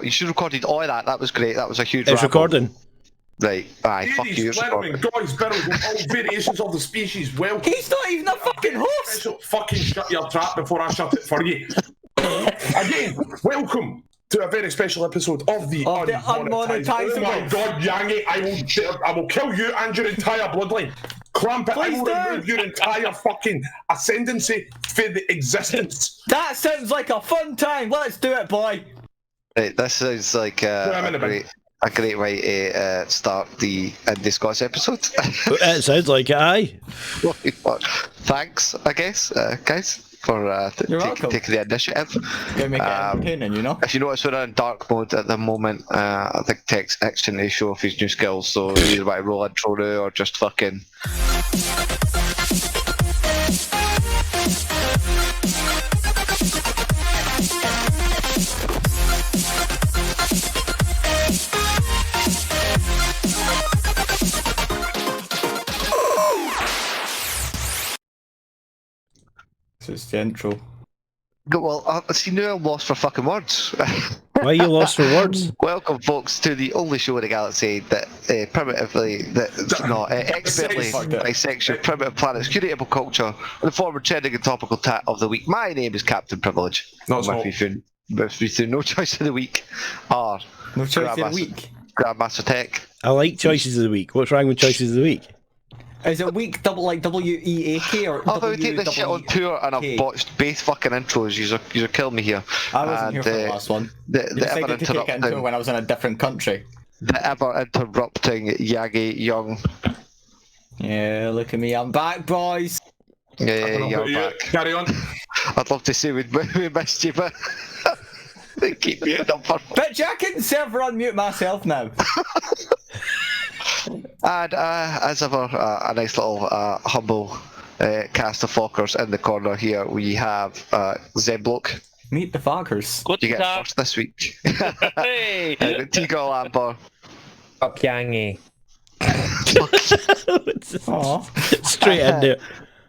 You should have recorded all of that. That was great. That was a huge. It's recording. Right. Aye. Fuck you. It's recording. Guys, barrels of all variations of the species. Welcome. He's not even a fucking host. Fucking shut your trap before I shut it for you. Again, welcome to a very special episode of the Unmonetisables. Oh my God, Yangi, I will kill you and your entire bloodline. Clamp it. Please I will remove your entire fucking ascendancy for the existence. That sounds like a fun time. Let's do it, boy. Right, this sounds like a great way to start the Indie Scots episode. It sounds like it, aye. Thanks, I guess, guys, for taking the initiative. Gonna make it entertaining, you know? If you notice, we're in dark mode at the moment. I think Tech's itching to show off his new skills, so either want to roll intro now or just fucking... So it's the intro. Well, see, now I'm lost for fucking words. Why are you lost for words? Welcome, folks, to the only show in the galaxy that expertly dissects your primitive planet's curatable culture and the former trending and topical tat of the week. My name is Captain Privilege. With me through No Choice of the Week are No Choice of the Week. Grandmaster Tech. I like choices of the week. What's wrong with choices of the week? Is it week double like W-E-A-K or I've already taken this shit on tour and I've botched both fucking intros. You're killing me here. I wasn't here for the last one. You decided to take it into when I was in a different country. The ever interrupting Yagi Young. Yeah, look at me. I'm back, boys. Yeah, you're back. Carry on. I'd love to say we missed you, but they keep muting up for... But I can server unmute myself now. And as ever, a nice little humble cast of fuckers in the corner here. We have Zemblock. Meet the fuckers. You get first this week. Hey! Tigo Lamper. Fuck Yangi. Straight in there.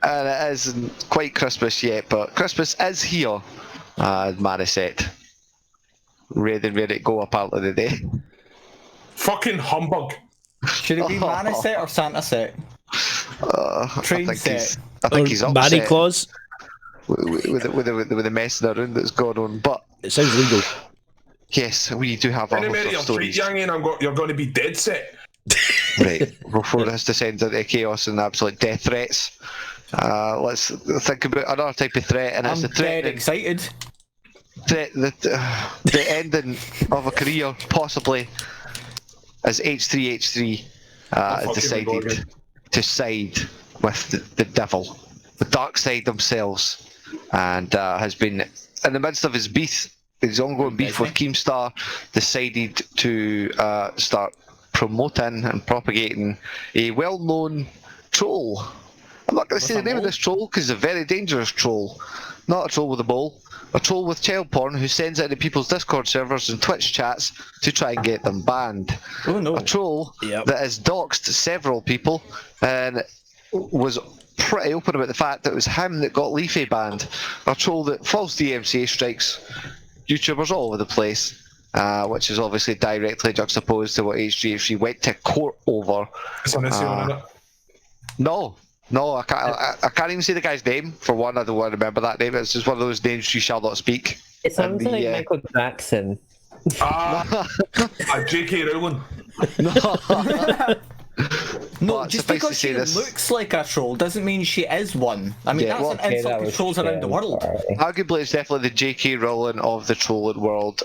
And it isn't quite Christmas yet, but Christmas is here. Marisette. Ready to go apparently today. Fucking humbug. Should it be Mana set or Santa set? Train set. I think he's upset. Manny Claus. With the messing around that's going on, but it sounds legal. Yes, we do have our host of stories. You're going to be dead set. Right, before this descends into chaos and absolute death threats, let's think about another type of threat, and it's the threat. I'm excited. The ending of a career, possibly, as H3h3 decided to side with the devil, the dark side themselves, and has been in the midst of his ongoing beef with Keemstar, decided to start promoting and propagating a well-known troll. I'm not going to say the name of this troll because it's a very dangerous troll. Not a troll with a bowl, a troll with child porn who sends it into people's Discord servers and Twitch chats to try and get them banned. Oh no. A troll that has doxed several people and was pretty open about the fact that it was him that got Leafy banned. A troll that false DMCA strikes YouTubers all over the place, which is obviously directly juxtaposed to what H3h3 went to court over. It's on it. No, I can't even say the guy's name. For one, I don't want to remember that name. It's just one of those names you shall not speak. It sounds like Michael Jackson. J.K. Rowling. No, just because she looks like a troll doesn't mean she is one. I mean, that's an insult to trolls around the world. Arguably, it's definitely the J.K. Rowling of the trolling world.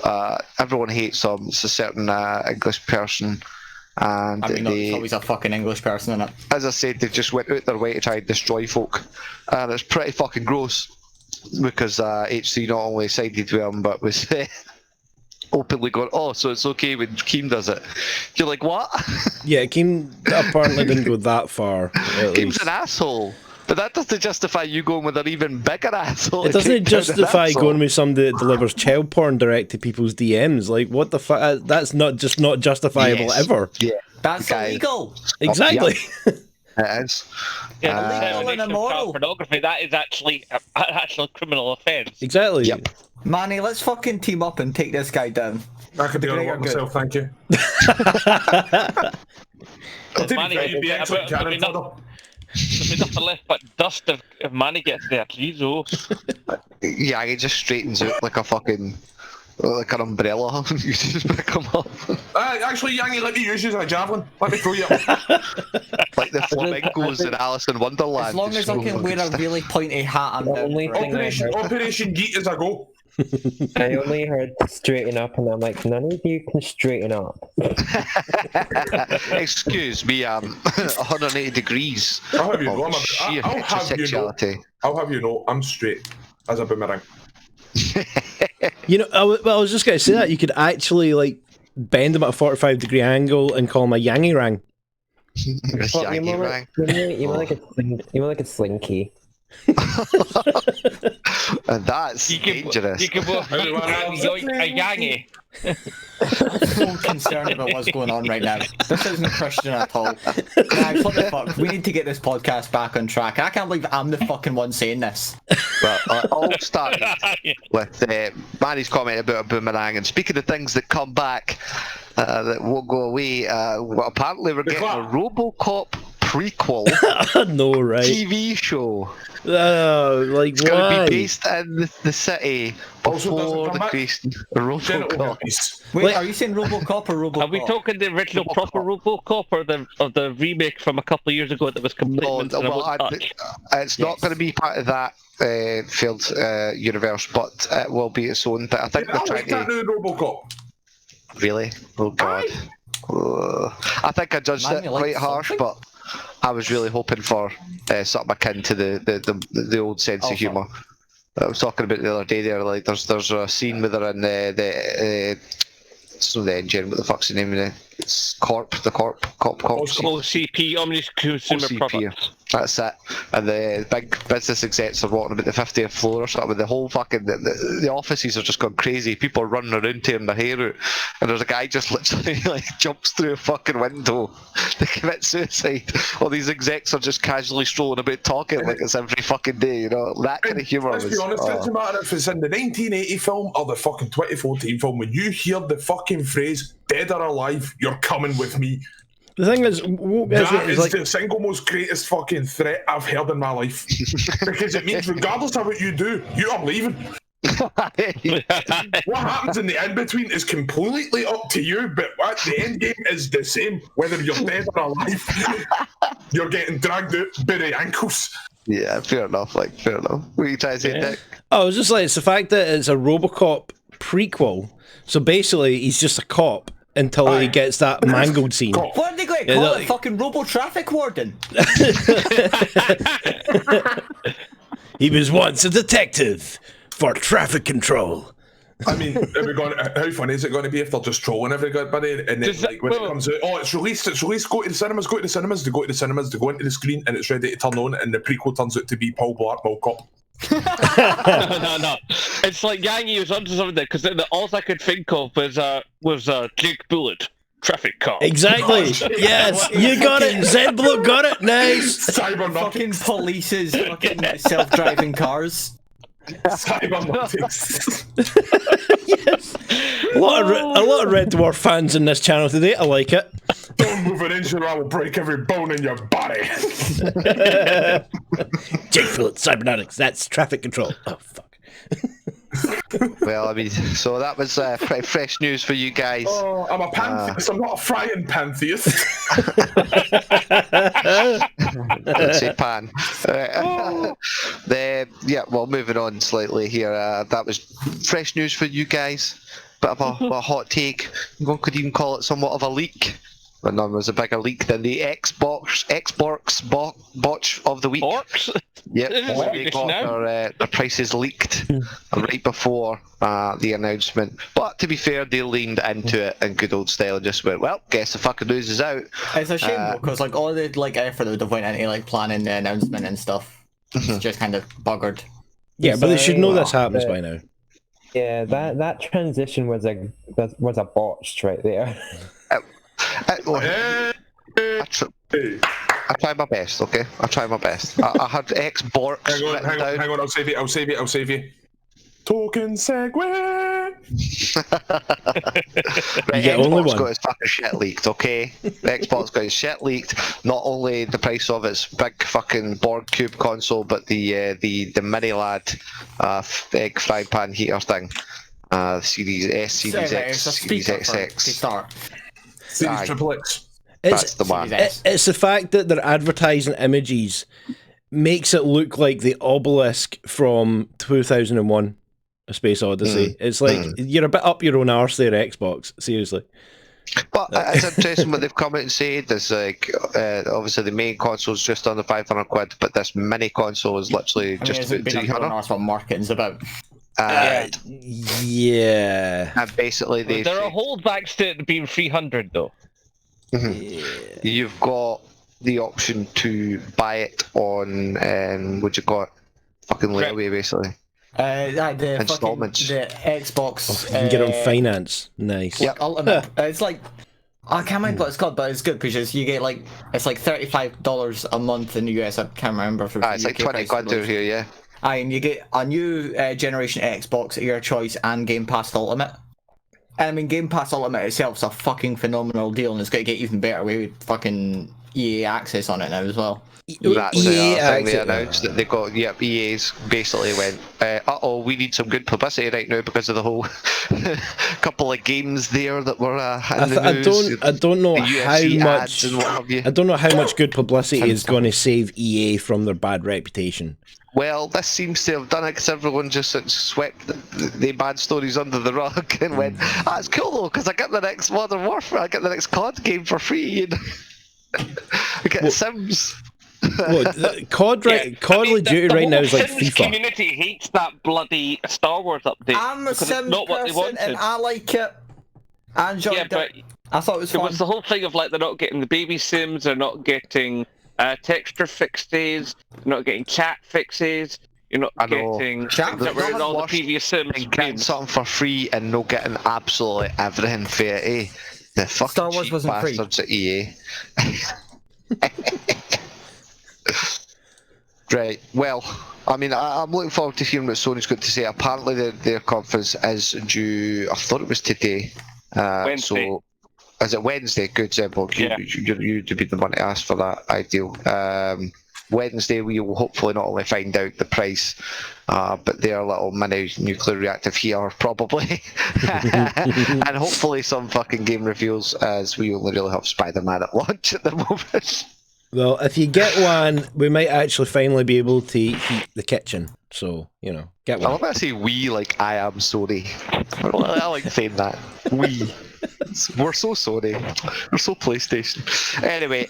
Everyone hates him. It's a certain English person. And I mean, it's always a fucking English person, isn't it? As I said, they just went out their way to try and destroy folk. And it's pretty fucking gross. Because H3 not only sided with him, but was openly going, oh, so it's okay when Keem does it. You're like, what? Yeah, Keem apparently didn't go that far. Keem's an asshole. But that doesn't justify you going with an even bigger asshole. It doesn't justify going with somebody that delivers child porn direct to people's DMs. Like, what the fuck? That's not justifiable ever. Yeah. That's illegal. Exactly. It is. Yeah, illegal and Dissemination of immoral. child pornography, that is actually an actual criminal offence. Exactly. Yep. Manny, let's fucking team up and take this guy down. I could do Great it or good? myself, thank you. Manny, You'd be excellent there'll be cannon fodder. nothing left but dust if Manny gets there. Jesus. Yeah, he just straightens out like a fucking, like an umbrella. You just pick him up. Actually, Yangy, let me use you as a javelin. Let me throw you up. Like the flamingos in Alice in Wonderland. As long as I can wear a really pointy hat, I'm The down only for it. thing Operation Geet as I go. I only heard straighten up, and I'm like, none of you can straighten up. Excuse me, 180 degrees I'll have you know, of sheer I'll have you know, heterosexuality. I'll have you know, I'm straight as a boomerang. You know, I was just going to say that you could actually like bend him at a 45-degree angle and call him a Yangy Rang. Well, you're more like, you're more like a slinky. And that's dangerous. You can both yoink a yangy. I'm so concerned about what's going on right now. This isn't Christian at all. Guys, what the fuck? We need to get this podcast back on track. I can't believe I'm the fucking one saying this. Well, all started with Manny's comment about a boomerang, and speaking of things that come back that won't go away, well, apparently we're getting a RoboCop prequel No, right? TV show. Like It's going to why? be based in the city Also doesn't before come the back. creation of Genital RoboCop. herpes. Wait, Wait. are you saying RoboCop or RoboCop? Are we talking the original proper RoboCop or the remake from a couple of years ago that was completely No, missing a well, one touch? it's not going to be part of that field universe, but it will be its own thing. I think I they're like trying that to. new RoboCop. Really? Oh god. I think I judged Man, it you like quite harsh, something? but I was really hoping for something akin to the old sense of humour. I was talking about the other day there. Like, there's a scene where they're in it's not the engine. What the fuck's the name of it? It's Corp. OCP, Omnis Consumer OCP. Products. That's it. And the big business execs are walking about the 50th floor or something. The whole fucking the offices are just gone crazy. People are running around tearing their hair out, and there's a guy just literally like jumps through a fucking window to commit suicide. All these execs are just casually strolling about talking like it's every fucking day. You know, that kind of humour. Let's be honest, it doesn't matter if it's in the 1980 film or the fucking 2014 film. When you hear the fucking phrase "dead or alive," you're coming with me. The thing is, That is like, the single most greatest fucking threat I've heard in my life. Because it means regardless of what you do, you are leaving. What happens in the in-between is completely up to you, but what the end game is the same. Whether you're dead or alive, you're getting dragged out by the ankles. Yeah, fair enough. Like, fair enough. What are you trying to say, Dick? I was just like, it's the fact that it's a RoboCop prequel. So basically, he's just a cop until he gets that mangled scene. Cop. What are they going to call it? Fucking Robo-Traffic Warden? He was once a detective for traffic control. I mean, how funny is it going to be if they're just trolling everybody and then like, when it comes out, oh, it's released, go to the cinemas, they go into the screen and it's ready to turn on, and the prequel turns out to be Paul Blart Mall Cop. No. It's like Yangy was onto something there, because all I could think of was Jake Bullet, traffic cop. Exactly. Yes, you got it. Zedblock got it. Nice. Fucking police's fucking self-driving cars. Cybernetics. Yes. A lot of Red Dwarf fans in this channel today. I like it. Don't move an inch or I will break every bone in your body. Jake Bullet, cybernetics. That's traffic control. Oh fuck. Well, I mean, so that was pretty fresh news for you guys. Oh, I'm a pantheist. I'm not a frying pantheist. Let's say pan. Well, moving on slightly here. That was fresh news for you guys. Bit of a hot take. One could even call it somewhat of a leak. But none was a bigger leak than the Xbox botch of the week. Orcs? Yep, This is they English got now. their prices leaked right before the announcement. But to be fair, they leaned into it in good old style and just went, well, guess the fucking news is out. It's a shame because like all the like effort that would have went into like planning the announcement and stuff, it's just kind of buggered. Yeah, but they should know this happens by now. Yeah, that transition was a botch right there. I try my best, okay? I try my best. I had X-Borks written down. Hang on, I'll save you. Token segue. Right, get Xbox only one. got his fucking shit leaked, okay? The Xbox got his shit leaked. Not only the price of its big fucking Borg Cube console, but the mini lad egg frying pan heater thing. Series S, Series X, Series XX. Series Triple X. That's the one. It's the fact that they're advertising images makes it look like the obelisk from 2001. A Space Odyssey. It's like you're a bit up your own arse there, Xbox. Seriously. But it's interesting what they've come out and said. There's like obviously the main console's just under £500, but this mini console is literally just about 300. That's what marketing's about. Yeah. And basically they. There are holdbacks to it being 300 though. You've got the option to buy it on what you got, fucking layaway basically. The Installments. the Xbox. You can get it on finance. Nice. Like Ultimate. It's like I can't remember what it's called, but it's good because you get like it's like $35 a month in the US. I can't remember for it's like 20 quid over here, yeah. And you get a new generation Xbox at your choice and Game Pass Ultimate. And I mean, Game Pass Ultimate itself is a fucking phenomenal deal, and it's going to get even better with fucking EA access on it now as well. That's the thing they announced that they got. Yep, EA's basically went. We need some good publicity right now because of the whole couple of games there that were in the news. I don't know how much. And what have you. I don't know how much good publicity is going to save EA from their bad reputation. Well, this seems to have done it because everyone just swept the bad stories under the rug and went, "That's cool though, because I get the next Modern Warfare, I get the next COD game for free, and I get the Sims." COD Call of Duty right now is like Sims FIFA. Community hates that bloody Star Wars update. I'm a Sims not what they person, wanted. and I like it. I enjoyed it. But I thought it was there fun. was the whole thing of like they're not getting the baby Sims, they're not getting texture fixes, you're not getting chat fixes, you're not getting Chat things that were in all the previous Sims Getting games. something for free and no getting absolutely everything for it, eh? The fucking Star Wars cheap wasn't free. bastards at EA. Right, well, I mean, I'm looking forward to hearing what Sony's got to say. Apparently their conference is due, I thought it was today. Wednesday. So, is it Wednesday? Good, Zebok. Yeah. You'd be the one to ask for that. Ideal. Wednesday we will hopefully not only find out the price, but their little mini nuclear reactive here probably, and hopefully some fucking game reveals, as we only really have Spider-Man at launch at the moment. Well, if you get one, we might actually finally be able to heat the kitchen. So, get I one. love how I say we like I am sorry. I like saying that. We. We're so sorry. We're so PlayStation. Anyway.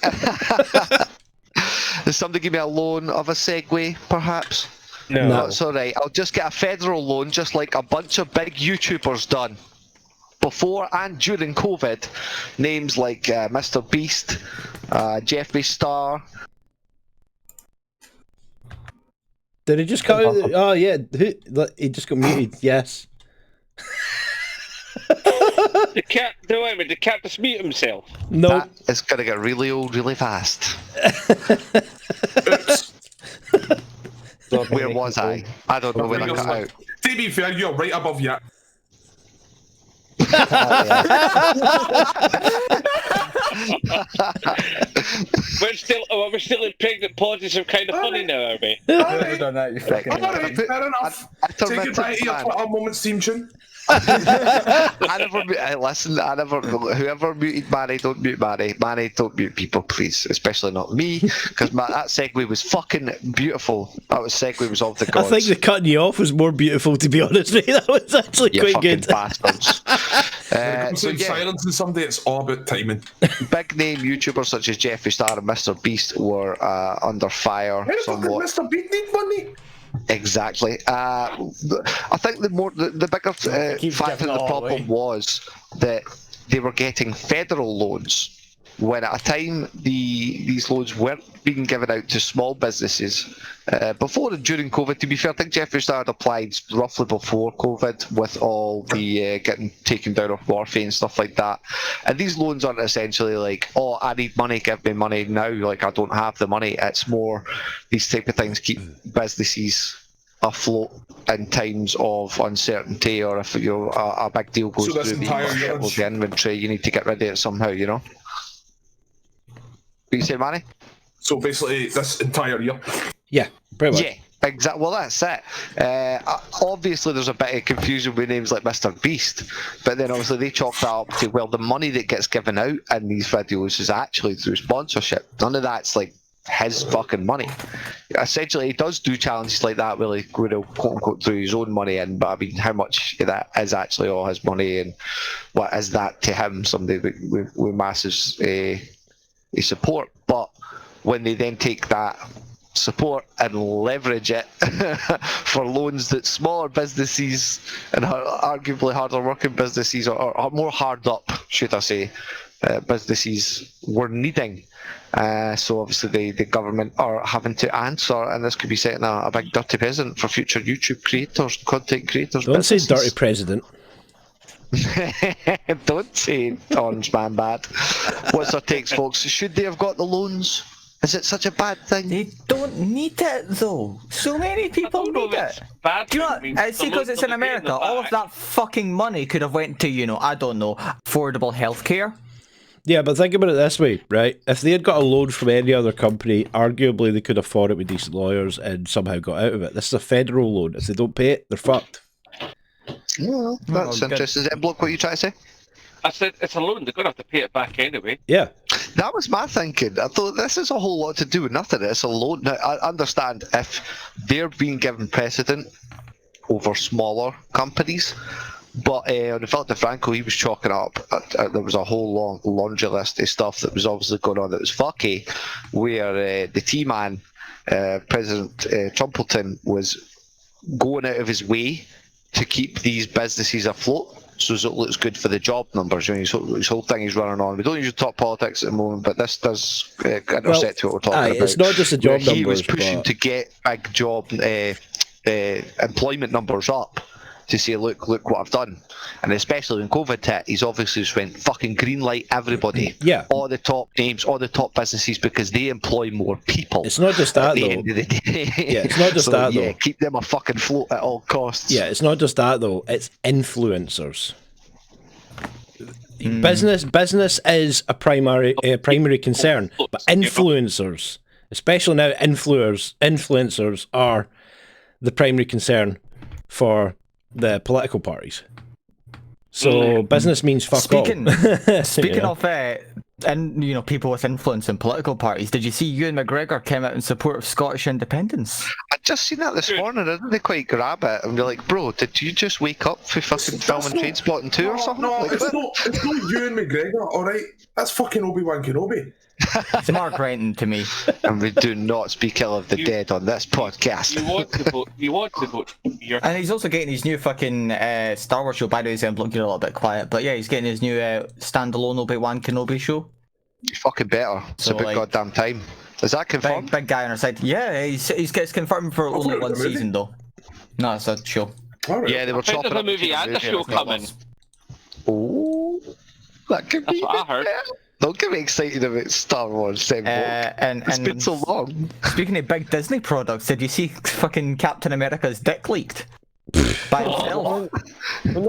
Does somebody give me a loan of a Segway, perhaps? No. That's alright. I'll just get a federal loan, just like a bunch of big YouTubers done. Before and during COVID. Names like Mr. Beast, Jeffree Star. Did he just cut out? Oh, yeah. He just got muted. Yes. The cat just mute himself. No. That is going to get really old really fast. Where was I? I don't know where I cut out. To be fair, you're right above you. We're still in pregnant pauses of kind of funny now, are we? Alright, Done that, you fucking alright, fair enough. Take it back to your Twitter moments theme tune. I never whoever muted Manny, don't mute Manny. Manny, don't mute people, please. Especially not me, because that segue was fucking beautiful. That segue was of the gods. I think the cutting you off was more beautiful, to be honest, mate. That was actually You quite fucking good. bastards. So silence and somebody, it's all about timing. Big name YouTubers such as Jeffree Star and Mr. Beast were under fire How the fuck did somewhat. Mr. Beat need money? Exactly. I think the bigger Keeps fact of giving the it all problem away. was that they were getting federal loans when at a time these loans weren't being given out to small businesses before and during COVID. To be fair, I think Jeffrey started applied roughly before COVID with all the getting taken down of warfare and stuff like that. And these loans aren't essentially like, oh, I need money, give me money now, like I don't have the money. It's more these type of things keep businesses afloat in times of uncertainty, or if a big deal goes through the inventory, you need to get rid of it somehow, you know. What you say, Manny? So basically, this entire year. Yeah, pretty much. Yeah, exactly. Well, that's it. Obviously, there's a bit of confusion with names like Mr. Beast, but then obviously they chalk that up to, well, the money that gets given out in these videos is actually through sponsorship. None of that's like his fucking money. Essentially, he does do challenges like that, really, quote unquote, through his own money in. But I mean, how much of that is actually all his money, and what is that to him? Somebody with massive support. But when they then take that support and leverage it for loans that smaller businesses and arguably harder working businesses or more hard up, should I say, businesses were needing. So obviously the government are having to answer, and this could be setting a big dirty precedent for future YouTube creators, content creators. Don't say dirty president. Don't say Orange Man bad. What's our takes, folks? Should they have got the loans? Is it such a bad thing? They don't need it though. So many people need it. Bad. Do you know what? See, because it's in America, all of that fucking money could have went to, you know, I don't know, affordable healthcare. Yeah, but think about it this way, right? If they had got a loan from any other company, arguably they could afford it with decent lawyers and somehow got out of it. This is a federal loan. If they don't pay it, they're fucked. Well, that's interesting. Is that bloke what you trying to say? I said it's a loan. They're going to have to pay it back anyway. Yeah. That was my thinking. I thought this is a whole lot to do with nothing. It's a loan. Now, I understand if they're being given precedent over smaller companies, but on the Philip DeFranco, he was chalking up. There was a whole long laundry list of stuff that was obviously going on that was fucky, where the T-Man, President Trumpleton, was going out of his way to keep these businesses afloat. So it looks good for the job numbers. You know, his whole thing is running on. We don't usually talk politics at the moment, but this does intersect to what we're talking about. It's not just the job numbers. He was pushing to get big job employment numbers up to say, look what I've done. And especially when COVID hit, he's obviously just went fucking green light everybody. Yeah. All the top names, all the top businesses, because they employ more people. It's not just that, at the though. end of the day. Yeah, it's not just so, that, yeah, though. keep them a fucking float at all costs. Yeah, it's not just that, though. It's influencers. Business is a primary concern, but influencers, especially now, influencers are the primary concern for the political parties. So business means fuck all. Speaking of and you know, people with influence in political parties, did you see Ewan McGregor came out in support of Scottish independence? I just seen that this morning. I didn't quite grab it and be like, bro, did you just wake up for fucking filming Trainspotting 2 or something? No, like, it's not Ewan McGregor, alright? That's fucking Obi-Wan Kenobi. It's Mark Renton to me. And we do not speak ill of the dead on this podcast. You want to vote. And he's also getting his new fucking Star Wars show. By the way, I'm looking a little bit quiet, but yeah, he's getting his new standalone Obi-Wan Kenobi show. You fucking better. It's So, about like, goddamn time. Is that confirmed? Big guy on our side. Yeah, he's confirmed for only one season though. No, it's a show. Alright. Yeah, they were I think chopping there's a up movie to and a show coming. Oh, that could That's be. what I heard. Don't get me excited about Star Wars, Sam. It's been so long. Speaking of big Disney products, did you see fucking Captain America's dick leaked? By himself.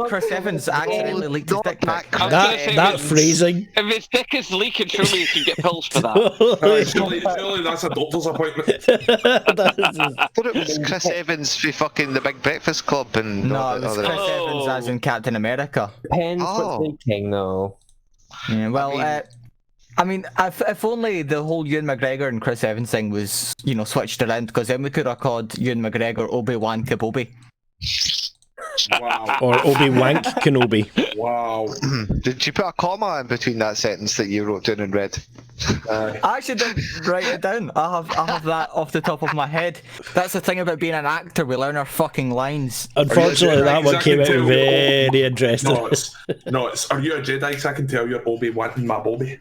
Chris Evans accidentally leaked his dick pic. That phrasing. If his dick is leaking, surely you can get pills for that. Surely that's a doctor's appointment. I thought it was Chris Evans for fucking the Big Breakfast Club and No, it was Chris Evans as in Captain America. Depends what's leaking, though. Yeah, well, I mean, if only the whole Ewan McGregor and Chris Evans thing was, you know, switched around, because then we could have called Ewan McGregor Obi-Wan Kenobi. Wow. Or Obi-Wank Kenobi. Wow. Did you put a comma in between that sentence that you wrote down and read? I actually didn't write it down. I have that off the top of my head. That's the thing about being an actor. We learn our fucking lines. Unfortunately, that one came out very interesting. No, it's. Are you a Jedi? Because I can tell you're Obi wanting my Bobby.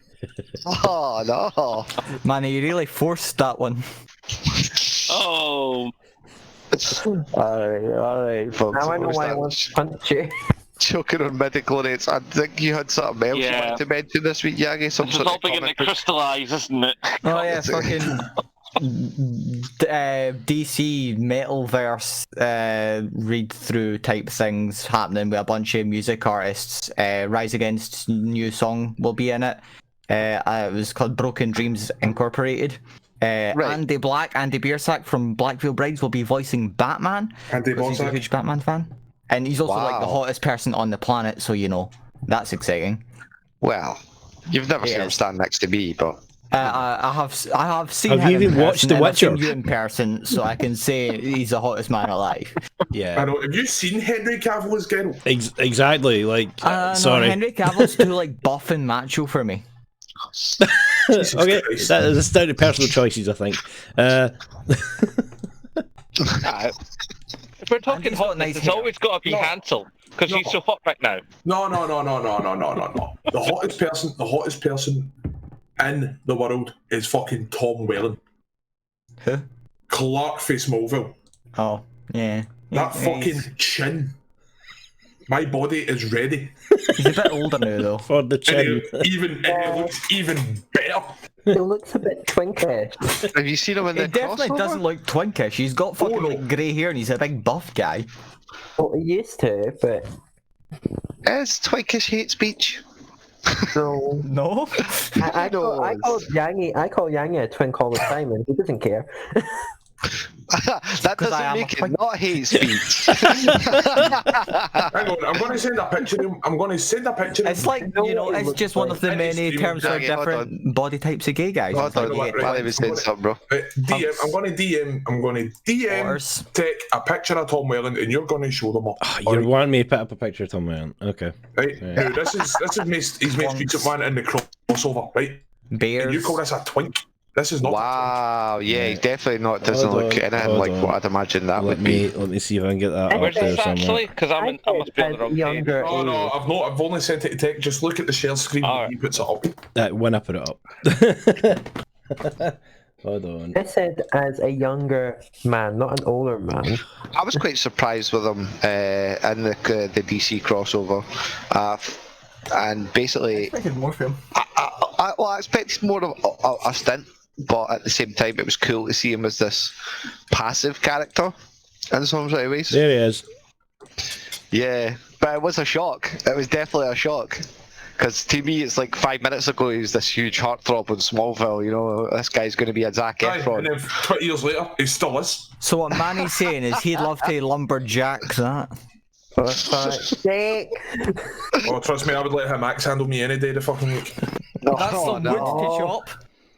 Oh no! Man, you really forced that one. Oh, Alright. Folks, Now I know what was why I that? want to punch you. Choking on midi-chlorians. I think you had something else you Yeah. wanted to mention this week, Yagi. Some this is sort all of beginning to comic book. crystallise, isn't it? Oh yeah, fucking DC Metalverse read through type things happening with a bunch of music artists. Rise Against's new song will be in it. It was called Broken Dreams Incorporated. Andy Black, Andy Biersack from Blackfield Brides will be voicing Batman. Andy Because he's a Biersack? huge Batman fan. And he's also like the Wow. hottest person on the planet, so you know, that's exciting. Well, you've never seen him Yes. stand next to me, but I have seen Have him you in even watched person, The and I've seen Witcher? you in person, so I can say he's the hottest man alive. I Yeah, know. Have you seen Henry Cavill as Geralt? exactly. Like, No, sorry. Henry Cavill's too like buff and macho for me. Okay, Christ. that is down to personal choices, I think. If we're talking he's got hotness, nice it's hair. always got to be No. Hansel because he's so hot right now. No. The hottest person in the world is fucking Tom Welling. Who? Clark for Smallville. Oh, yeah. That He's- fucking chin. My body is ready. He's a bit older now, though. For the And chin. it looks even better. It looks a bit twinkish. have you seen him in He the definitely crossover? doesn't look twinkish. He's got fucking no. like grey hair and he's a big buff guy. Well, it used to, but Is twinkish hate speech? no. No? I call Yangi a twink all the time, and he doesn't care. That 'Cause I doesn't am a make it twink. not hate speech. Hang on, I'm going to send a picture of him. I'm going to send a picture of him. It's like, you know, it's just one of the many terms for Hang on, hold different body types of gay guys. Hold It's like, on, yeah, Paddy was saying something, bro. DM. I'm going to DM. Otters. Take a picture of Tom Welling, and you're going to show them up. You want me to put up a picture of Tom Welling? Okay. Right? Now, this is his most recent one in the crossover, right? And bears. you call this a twink? This is not. Wow, yeah, he definitely not doesn't Hold look on, anything hold like on. what I'd imagine that Let would be. me see if I can get that up Where's there this somewhere. actually? Because I must be on the wrong page. younger Oh no, age. I've not. I've only sent it to tech. Just look at the share screen All when right. he puts it up. When I put it up. Hold on. It said as a younger man, not an older man. I was quite surprised with him in the DC crossover, and basically, expected more from him. I expected more of a stint, but at the same time, it was cool to see him as this passive character in some sort of ways. There he is. Yeah, but it was a shock. It was definitely a shock. Because to me, it's like 5 minutes ago, he was this huge heartthrob in Smallville. You know, this guy's going to be a Zac Aye, and Efron. then 20 years later, he still is. So what Manny's saying is he'd love to lumberjack that. For fuck's sake. Oh, trust me, I would let him axe handle me any day of the fucking week. No, That's some wood to chop.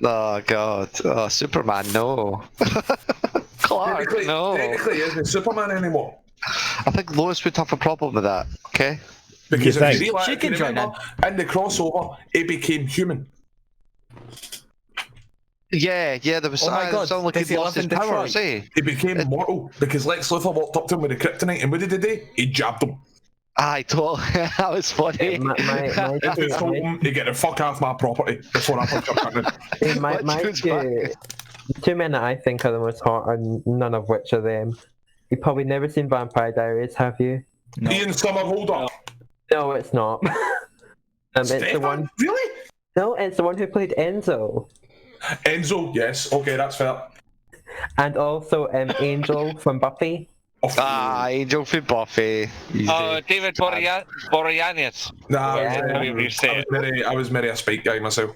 Oh, God. Oh, Superman, no. Clark, Technically, no. technically, he isn't Superman anymore. I think Lois would have a problem with that, okay? Because You if think? you She can join remember, in the crossover, he became human. Yeah, there was Oh my God, sound like does he'd he lost live his in powers, Detroit? eh? He became mortal because Lex Luthor walked up to him with the kryptonite, and what did he do? He jabbed him. Aye, totally. That was funny. My And he told him to get the fuck off my property before I punch your cannon. What dude's the two men that I think are the most hot, and none of which are them. You've probably never seen Vampire Diaries, have you? No. Ian Somerhalder. No, it's not. It's the Stefan? one. Really? No, it's the one who played Enzo, Enzo, yes. Okay, that's fair. and also Angel from Buffy. Ah, Angel for Buffy. He's David Boreanaz. Nah, However you say it. I was merely a spike guy myself.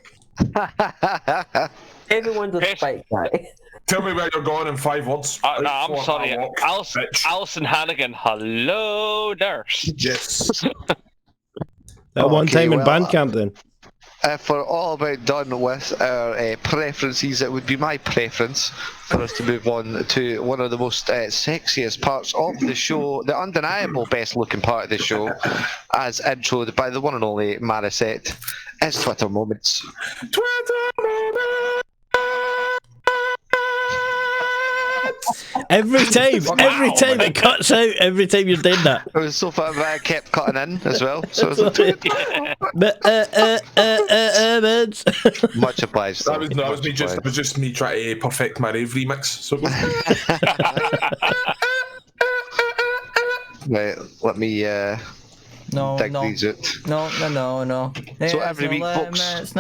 Everyone's a Yes. spike guy. Tell me where you're going in 5 words. No, Out I'm for sorry. a walk, Alison bitch. Hannigan. Hello, nurse. Yes. That one Okay, time in well, Bandcamp then. if we're all about done with our preferences, it would be my preference for us to move on to one of the most sexiest parts of the show, the undeniable best-looking part of the show, as introed by the one and only Marissette. It's Twitter Moments. Twitter moments. Every time it cuts out. Every time you're doing that. It was so fun, but I kept cutting in as well. So it was much obliged. That was just me trying to perfect my rave remix. So right, let me dig these out. No. So every week, folks,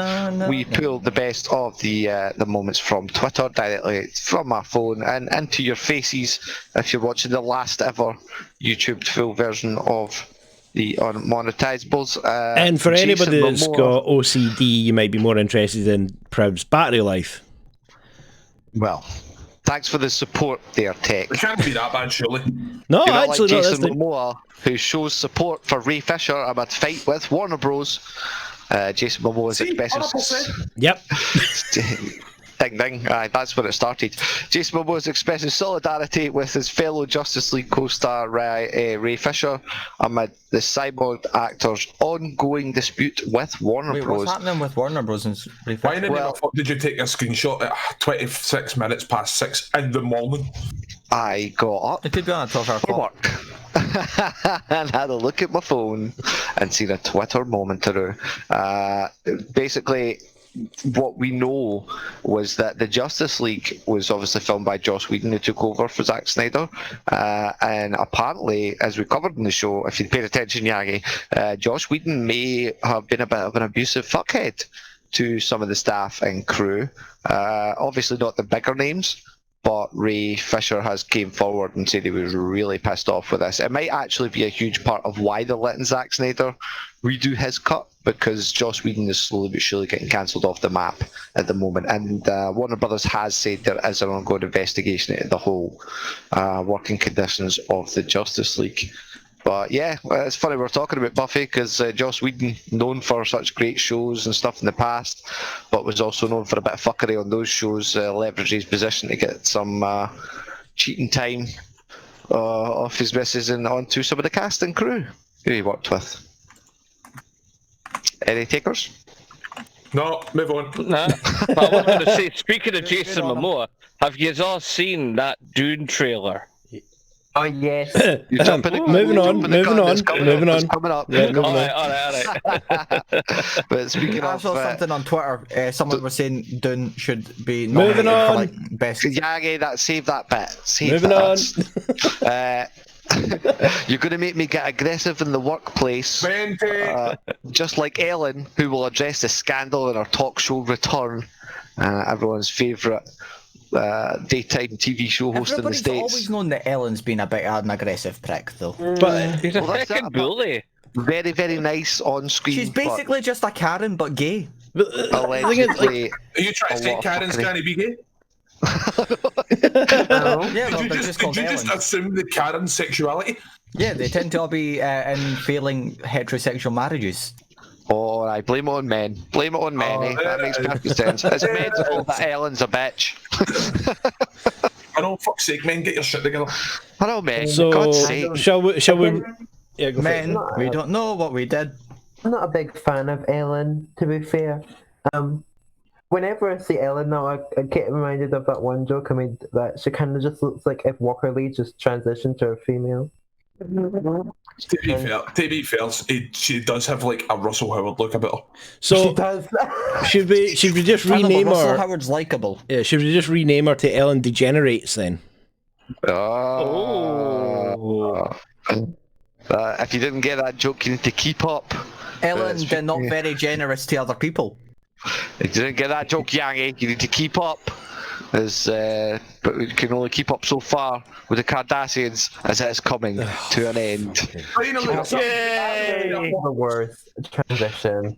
we pull the best of the moments from Twitter directly from our phone and into your faces if you're watching the last ever YouTube full version of the Unmonetisables. And for Jason anybody that's Momoa- got OCD, you might be more interested in Proud's battery life. Well, thanks for the support there, Tech. it can't be that bad, surely. No, You're not actually, like no. Jason That's Momoa, who shows support for Ray Fisher about to fight with Warner Bros. Jason Momoa's expressing... Yep. Ding ding, aye, that's where it started. Jason Momoa is expressing solidarity with his fellow Justice League co-star Ray Fisher amid the cyborg actor's ongoing dispute with Warner Wait, Bros. what's happening with Warner Bros? And Why in the fuck did you take a screenshot at 26 minutes past 6 in the morning? I got up It could be on a 12-hour for clock. work and had a look at my phone and seen a Twitter moment through. Basically, what we know was that the Justice League was obviously filmed by Joss Whedon, who took over for Zack Snyder, and apparently, as we covered in the show, if you paid attention, Yagi, Joss Whedon may have been a bit of an abusive fuckhead to some of the staff and crew. Obviously not the bigger names, but Ray Fisher has came forward and said he was really pissed off with this. It might actually be a huge part of why they're letting Zack Snyder redo his cut, because Joss Whedon is slowly but surely getting cancelled off the map at the moment. And Warner Brothers has said there is an ongoing investigation into the whole working conditions of the Justice League. But yeah, it's funny we're talking about Buffy because Joss Whedon, known for such great shows and stuff in the past, but was also known for a bit of fuckery on those shows, leveraged his position to get some cheating time off his missus and onto some of the cast and crew who he worked with. Any takers? No, move on. Nah. But I was going to say, speaking of Jason Momoa, have you all seen that Dune trailer? Oh yes. You jump in the- Moving you on, jump in the moving gun, on, it's coming moving up, on. it's coming up. Yeah, moving on. Alright. But speaking I of saw something on Twitter. Someone was saying Dune should be Moving nominated for on. like best. Yagi, save that bit. Save Moving that. You're going to make me get aggressive in the workplace, 20. just like Ellen, who will address the scandal in her talk show return. Everyone's favourite daytime TV show host in the Everybody's States. always known that Ellen's been a bit of an aggressive prick, though. But He's a Well, that's fucking it. bully. Very, very nice on screen. She's basically just a Karen, but gay. but the thing is, like, allegedly, Are you trying to a say lot of Karen's fuckery. can't be gay? Yeah, Did you they're just, called did you just Ellen. assume the Karen's sexuality? Yeah, they tend to all be in failing heterosexual marriages. oh, I blame it on men. Blame it on men. Oh, Eh? That there makes it is. perfect sense. It's There men's it fault is. that Ellen's a bitch. I know, fuck's sake, men, get your shit together. I know, men. so God's sake. shall we? Yeah, go for it. Men, we don't know what we did. I'm not a big fan of Ellen, to be fair. Whenever I see Ellen now, I get reminded of that one joke I made that she kind of just looks like if Walker Lee just transitioned to a female. To be fair, she does have like a Russell Howard look about her. So does. should we just I know, but rename Russell her? Howard's likable. Yeah, should we just rename her to Ellen Degenerates then? If you didn't get that joke, you need to keep up. Ellen, they're not very generous to other people. If you didn't get that joke, Yangi, you need to keep up. But we can only keep up so far with the Kardashians as it is coming to an end. Finally, The worst transition.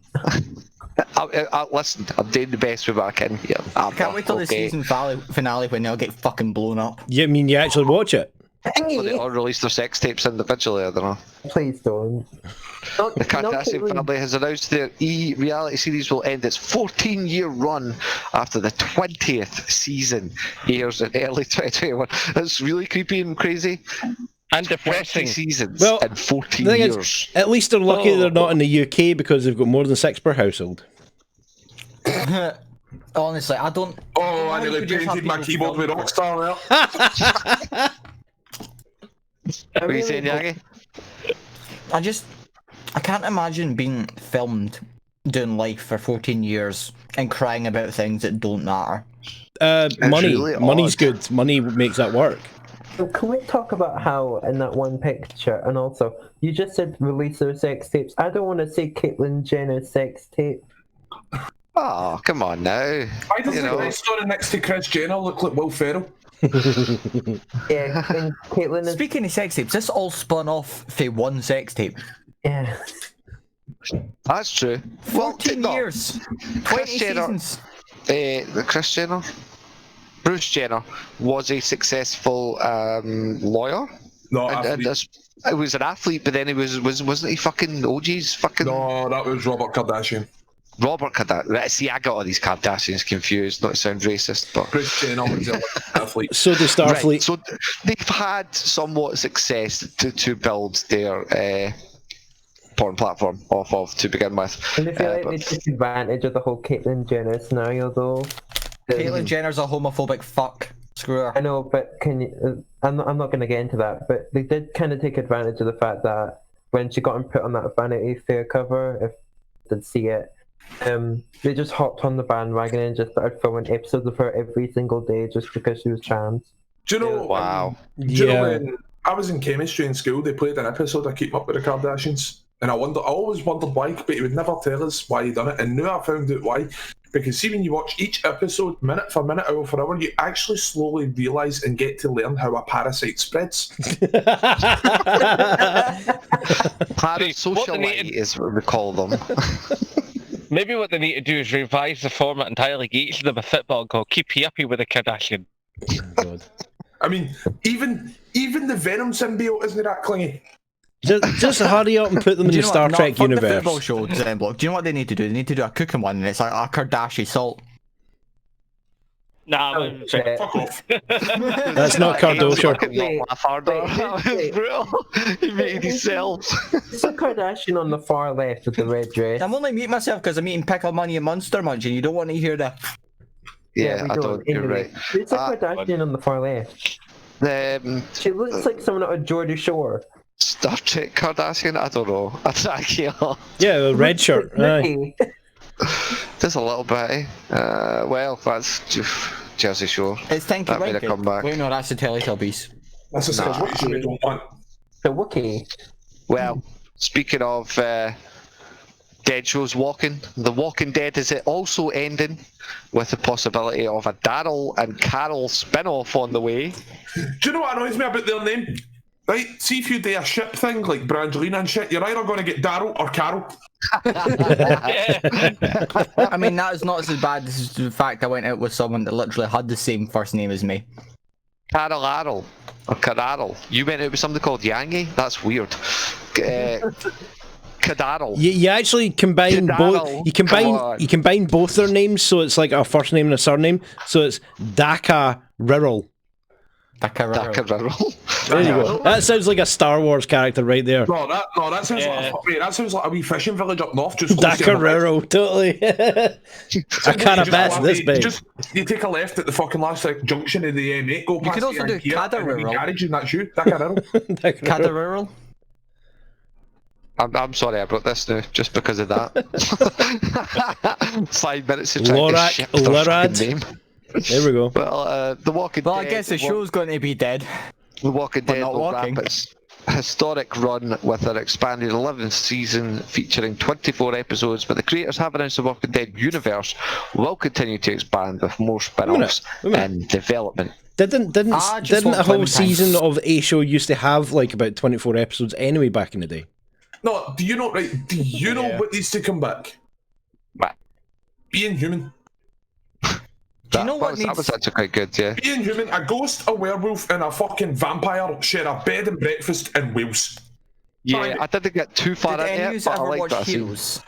Listen, I'm doing the best with what I can here. Can't wait till the season finale when they'll get fucking blown up. You mean you actually watch it? Well, they all released their sex tapes individually, I don't know. Please don't. Not, The Kardashian Caitlyn. family has announced their reality series will end its 14-year run after the 20th season airs in early 2021. That's really creepy and crazy. And 20 depressing. seasons Well, in 14 The thing years. is, at least they're lucky they're not in the UK because they've got more than 6 per household. Honestly, I don't. Oh, I Why nearly would you just have painted my people keyboard with film Rockstar there. What are you saying, Yagi? I can't imagine being filmed doing life for 14 years and crying about things that don't matter. Money. really Money's odd. good. Money makes that work. So can we talk about how in that one picture, and also you just said release their sex tapes. I don't want to see Caitlyn Jenner's sex tape. Oh, come on now. Why does You the know. guy standing next to Kris Jenner look like Will Ferrell? Yeah, and Caitlyn is. Speaking of sex tapes, this all spun off for one sex tape. Yeah. That's true. 14 no. years, 20 Kris Jenner- seasons. The Kris Jenner? Bruce Jenner was a successful lawyer. No, And athlete. it was an athlete, but then he wasn't he fucking OG's fucking No, that was Robert Kardashian. Robert Kardashian. See, I got all these Kardashians confused. Not to sound racist, but Kris Jenner was an athlete. So does Starfleet. right. So they've had somewhat success to build their porn platform off of to begin with. And I feel like but- they took advantage of the whole Caitlyn Jenner scenario, though. Caitlyn Jenner's a homophobic fuck. Screw her. I know, but can you? I'm not going to get into that. But they did kind of take advantage of the fact that when she got put on that Vanity Fair cover, if you did see it, they just hopped on the bandwagon and just started filming episodes of her every single day just because she was trans. Do you know? Wow. Do you know Yeah. when I was in chemistry in school? They played an episode of Keep Up with the Kardashians, and I always wondered why, but he would never tell us why he done it. And now I found out why. Because see, when you watch each episode, minute for minute, hour for hour, you actually slowly realise and get to learn how a parasite spreads. Parasocialite is what we call them. Maybe what they need to do is revise the format entirely, get each of them a football and go, keep you uppy with a Kardashian. God. I mean, even the Venom symbiote isn't that clingy. Just hurry up and put them in Do you the know Star what? Trek Fuck the universe. football show, Zen Block. Do you know what they need to do? They need to do a cooking one, and it's like a Kardashian salt. Nah, Oh, shit. Fuck off. That's not Kardashian. Fucking not laugh harder. That was brutal. He made himself. It's a Kardashian on the far left with the red dress. I'm only muting myself because I'm eating Pickle Money and Monster Munch, and you don't want to hear that. Yeah, we I don't. You're Anyway, right. It's a Kardashian on the far left. She looks like someone out of Geordie Shore. Star Trek Kardashian? I don't know. I can't. Yeah, the red shirt. Aye. Nikki. Just a little bit. Well, that's Jersey Shore. It's Tinky That made a Winky. comeback. Wait, no, that's the Teletubbies. That's a situation we don't want. The Wookiee. Well, speaking of dead shows, The Walking Dead is it also ending with the possibility of a Daryl and Carol spin-off on the way. Do you know what annoys me about their name? Right, see if you do a ship thing like Brangelina and shit, you're either going to get Daryl or Carol. I mean, that is not as bad as the fact I went out with someone that literally had the same first name as me. Carol Arrell or Cararl. You went out with somebody called Yangi? That's weird. Cadarl. You actually combine both. You combine both their names, so it's like a first name and a surname. So it's Daka Rirrell. Dakararl. There you go. That sounds like a Star Wars character right there. No, that sounds that sounds like a wee fishing village up north. Just close to Dakararl, totally. I can't bet this big. Just you take a left at the fucking last junction of the M8. Go past You could also do the Cadarrl. garage and that's you. Dakararl. Cadarrl. I'm sorry I brought this now, just because of that. 5 minutes to try to Lorak, ship their Lorad. fucking name. There we go. Well, The Walking Well, Dead. I guess the show's going to be dead. The Walking but Dead not will walking. wrap its historic run with an expanded 11th season featuring 24 episodes, but the creators have announced the Walking Dead universe will continue to expand with more spin-offs Wait a minute. in development. Didn't just a want whole Clementine. season of a show used to have like about 24 episodes anyway back in the day? No, do you know what needs to come back? What? Being human. Do you know what that was actually quite good, yeah. Being human, a ghost, a werewolf, and a fucking vampire share a bed and breakfast in Wales. Yeah, I didn't get too far Did into any it, of but I ever like watch that scene. Heroes?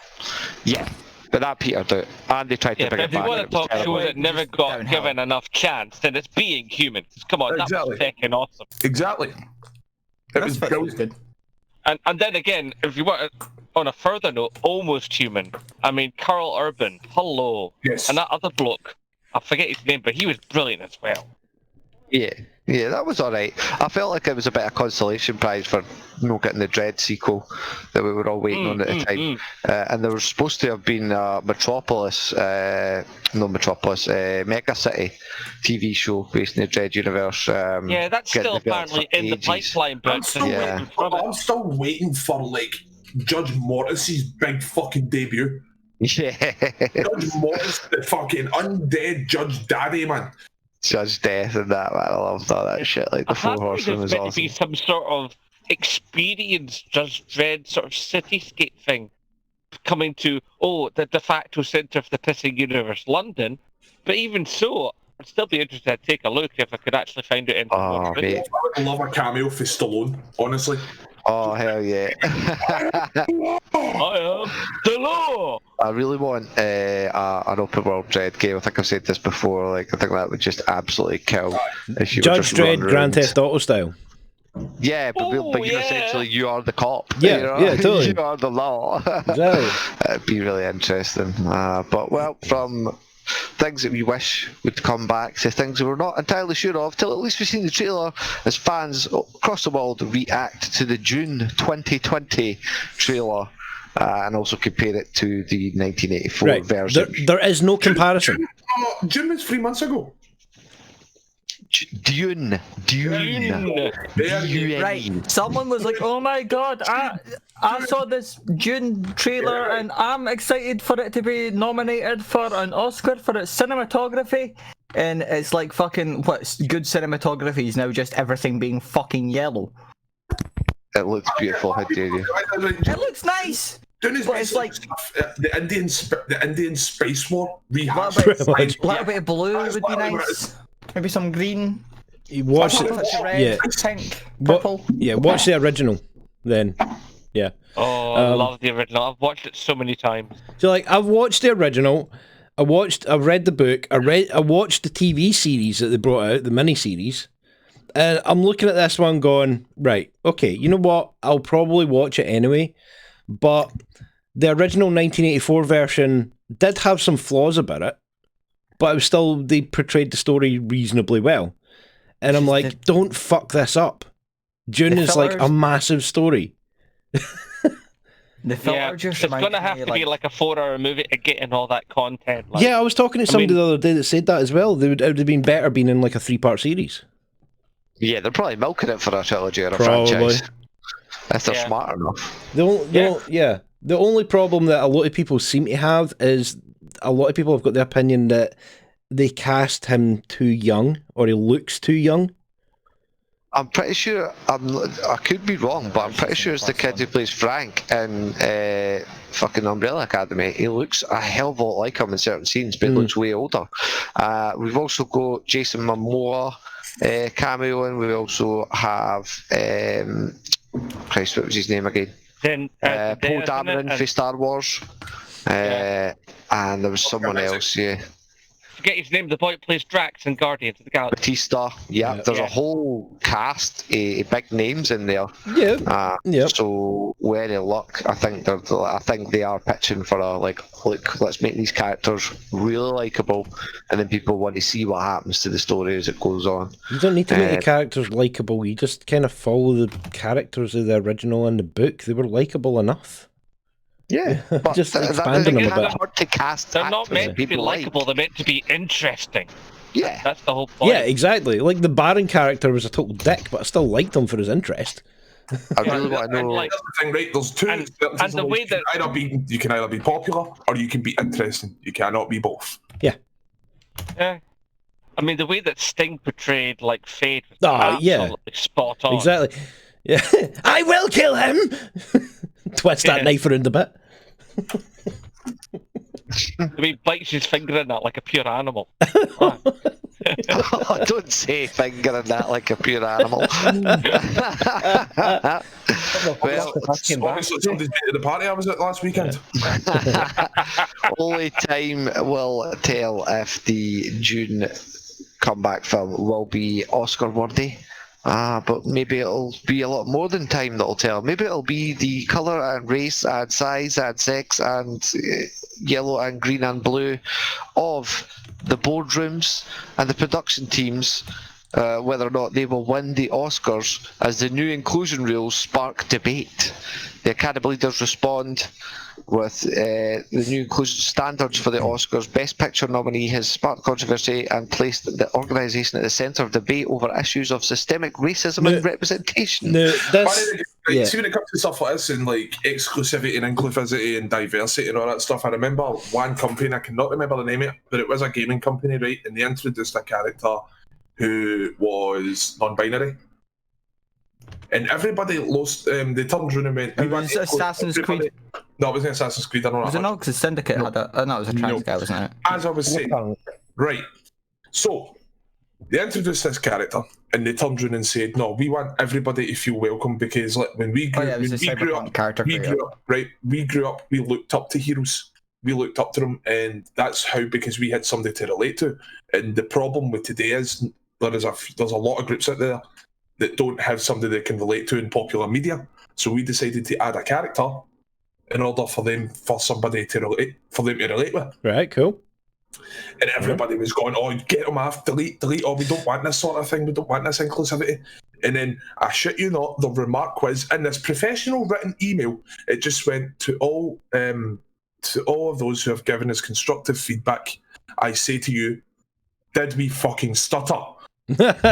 Yeah, but that petered out, and they tried to Yeah, bring but it if you back. want and to it was talk terrible. shows that never got Downhill. given enough chance, then it's Being Human. Come on, that Exactly. was fucking awesome. Exactly. It was brilliant. good. And then again, if you want to, on a further note, Almost Human. I mean, Carl Urban, hello. Yes. And that other bloke, I forget his name, but he was brilliant as well. Yeah, that was alright. I felt like it was a bit of consolation prize for not getting the Dread sequel that we were all waiting on at the time. And there was supposed to have been Metropolis, Mega City TV show based in the Dread universe. Yeah, that's getting still developed apparently for in the ages. pipeline, but I'm still waiting for like Judge Mortis's big fucking debut. Yeah, Judge Mortis, the fucking undead Judge Daddy, man. Judge Death and that, man. I loved all that shit. Like the Four apparently Horsemen there's was meant to awesome. be some sort of experience Judge Dredd sort of cityscape thing coming to the de facto centre of the pissing universe, London. But even so, I'd still be interested to take a look if I could actually find it in. Oh, mate. I would love a cameo for Stallone, honestly. Oh, hell yeah. I am the law! I really want an open world Dread game. I think I've said this before. Like, I think that would just absolutely kill. If you would Judge just Dredd, run Grand around. Theft Auto style. Yeah, but Oh, you're yeah. essentially you are the cop. Yeah, you know? yeah, totally. You are the law. Exactly. It'd be really interesting. But well, from things that we wish would come back to things that we're not entirely sure of, till at least we've seen the trailer as fans across the world react to the June 2020 trailer. And also compare it to the 1984 Right. version. There is no comparison. June was 3 months ago. Dune. Right. Someone was like, "Oh my god, I saw this June trailer and I'm excited for it to be nominated for an Oscar for its cinematography." And it's like fucking what's good cinematography is now just everything being fucking yellow. It looks beautiful. How dare you? It looks nice. Dune is But it's like the Indian space war a rehashed. little bit of blue would be nice. Maybe some green. You watch Touch it. of red, Yeah. pink, Wa- purple. yeah, watch the original then. Yeah. Oh, I love the original. I've watched it so many times. So like I've watched the original. I've read the book. I watched the TV series that they brought out, the mini series. And I'm looking at this one going, right, okay, you know what? I'll probably watch it anyway. But the original 1984 version did have some flaws about it. But it was still, they portrayed the story reasonably well. And I'm like, don't fuck this up. Dune is like a massive story. The filler just it's going to have to be like a 4-hour movie to get in all that content. Like, Yeah, I was talking to somebody the other day that said that as well. It would have been better being in like a 3-part series. Yeah, they're probably milking it for a trilogy or a Probably. franchise. If they're smart enough. The only problem that a lot of people seem to have is a lot of people have got the opinion that they cast him too young, or he looks too young. I'm pretty sure, I could be wrong, but I'm pretty sure it's the kid who plays Frank in fucking Umbrella Academy. He looks a hell of a lot like him in certain scenes, but he looks way older. We've also got Jason Momoa cameo in. We also have, Christ, what was his name again? Poe Dameron for Star Wars. And there was someone else, Forget his name, the boy who plays Drax in Guardians of the Galaxy. Batista, there's a whole cast of big names in there. So with any luck, I think they are pitching for a look, let's make these characters really likable, and then people want to see what happens to the story as it goes on. You don't need to make the characters likable. You just kind of follow the characters of the original in the book. They were likable enough. Yeah, but just expanding them a bit. Hard to cast. They're not meant to be likable. They're meant to be interesting. Yeah, that's the whole point. Yeah, exactly. Like the Baron character was a total dick, but I still liked him for his interest. I really want to know. That's the thing, right? There's two. And the way that you can either be popular or you can be interesting. You cannot be both. Yeah. Yeah. I mean, the way that Sting portrayed like Fate was absolutely spot on. Exactly. Yeah. I will kill him. Twist that knife around a bit. he bites his finger in that like a pure animal. Don't say fingering that like a pure animal. Well, Obviously, somebody's been to the party I was at last weekend. only time will tell if the June comeback film will be Oscar worthy. But maybe it'll be a lot more than time that'll tell. Maybe it'll be the colour and race and size and sex and yellow and green and blue of the boardrooms and the production teams, whether or not they will win the Oscars as the new inclusion rules spark debate. The Academy leaders respond with the new inclusion standards for the Oscars. Best Picture nominee has sparked controversy and placed the organisation at the centre of debate over issues of systemic racism and representation. No, that's... Yeah. See, when it comes to stuff like this and like exclusivity and inclusivity and diversity and all that stuff, I remember one company, I cannot remember the name of it, but it was a gaming company, right? And they introduced a character who was non-binary. And everybody lost, they turned around and went... It was Assassin's Creed. No, it wasn't Assassin's Creed, I don't know. Was it not? Because Syndicate had a... Oh, no, it was a trans guy, wasn't it? As I was saying, right. So, they introduced this character, and they turned around and said, no, we want everybody to feel welcome, because like, when we grew, we grew up, we looked up to heroes. We looked up to them, and that's how, because we had somebody to relate to. And the problem with today is there's a lot of groups out there that don't have somebody they can relate to in popular media. So we decided to add a character in order for somebody to relate, for them to relate with. Right, cool. And everybody was going, oh, get them off, delete, oh, we don't want this sort of thing, we don't want this inclusivity. And then, I shit you not, the remark was, in this professional written email, it just went to all of those who have given us constructive feedback. I say to you, did we fucking stutter? Regards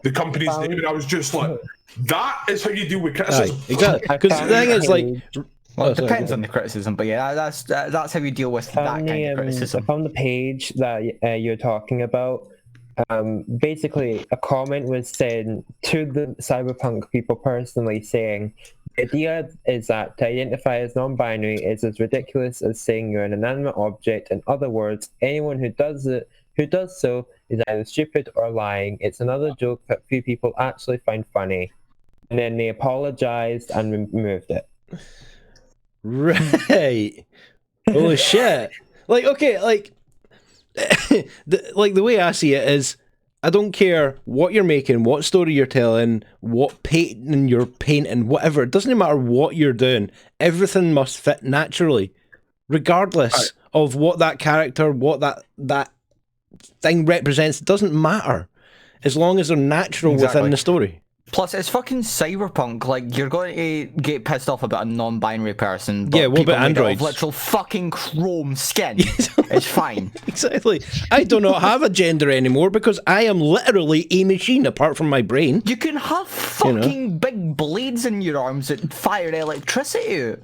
the company's name, and I was just like, that is how you deal with criticism. Exactly. Because the thing is, like, well, it depends on the criticism, but yeah, that's how you deal with that kind of criticism. On the page that you're talking about, basically a comment was said to the cyberpunk people personally, saying the idea is that to identify as non-binary is as ridiculous as saying you're an inanimate object. In other words, anyone who does so is either stupid or lying. It's another joke that few people actually find funny. And then they apologized and removed it. Right. Holy shit. Like, okay, like, the way I see it is, I don't care what you're making, what story you're telling, what painting you're painting, whatever. It doesn't matter what you're doing. Everything must fit naturally, regardless of what that character, what that thing represents. It doesn't matter, as long as they're natural within the story. Plus, it's fucking cyberpunk. Like, you're going to get pissed off about a non-binary person. But yeah, what about androids? Literal fucking chrome skin. It's fine. Exactly. I do not have a gender anymore because I am literally a machine apart from my brain. You can have fucking big blades in your arms that fire electricity out.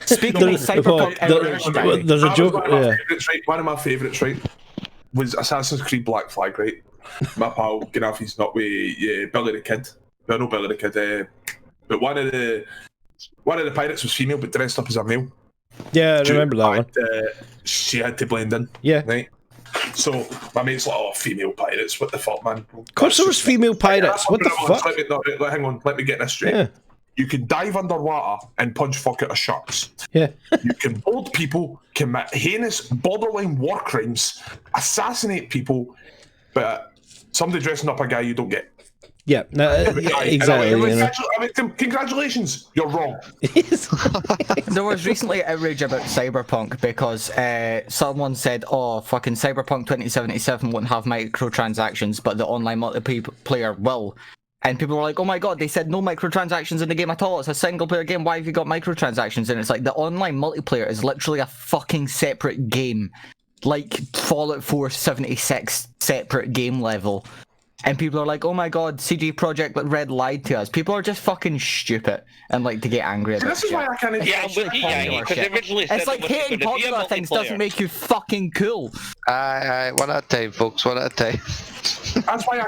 Speaking of cyberpunk, there's a joke. One of my favourites, right, was Assassin's Creed Black Flag, right? My pal Gaddafi's not with Billy the Kid. Well, no Billy the Kid, but one of the pirates was female but dressed up as a male. Yeah, I remember that one. She had to blend in. Yeah. Right. So my mate's like, "Oh, female pirates! What the fuck, man?" Of course, there was female pirates. What the fuck? Hang on, let me get this straight. Yeah. You can dive underwater and punch fuck out of sharks. Yeah. You can board people, commit heinous, borderline war crimes, assassinate people, but somebody dressing up a guy you don't get. Yeah, no, exactly. Congratulations, you're wrong. There was recently outrage about Cyberpunk because someone said, oh, fucking Cyberpunk 2077 won't have microtransactions, but the online multiplayer will. And people were like, oh my god, they said no microtransactions in the game at all. It's a single player game. Why have you got microtransactions? And it's like, the online multiplayer is literally a fucking separate game. Like Fallout 4 76 separate game level. And people are like, oh my god, CG Projekt Red lied to us. People are just fucking stupid and like to get angry about this is why I kind of It's like hating popular things doesn't make you fucking cool. One at a time, folks, one at a time. That's why I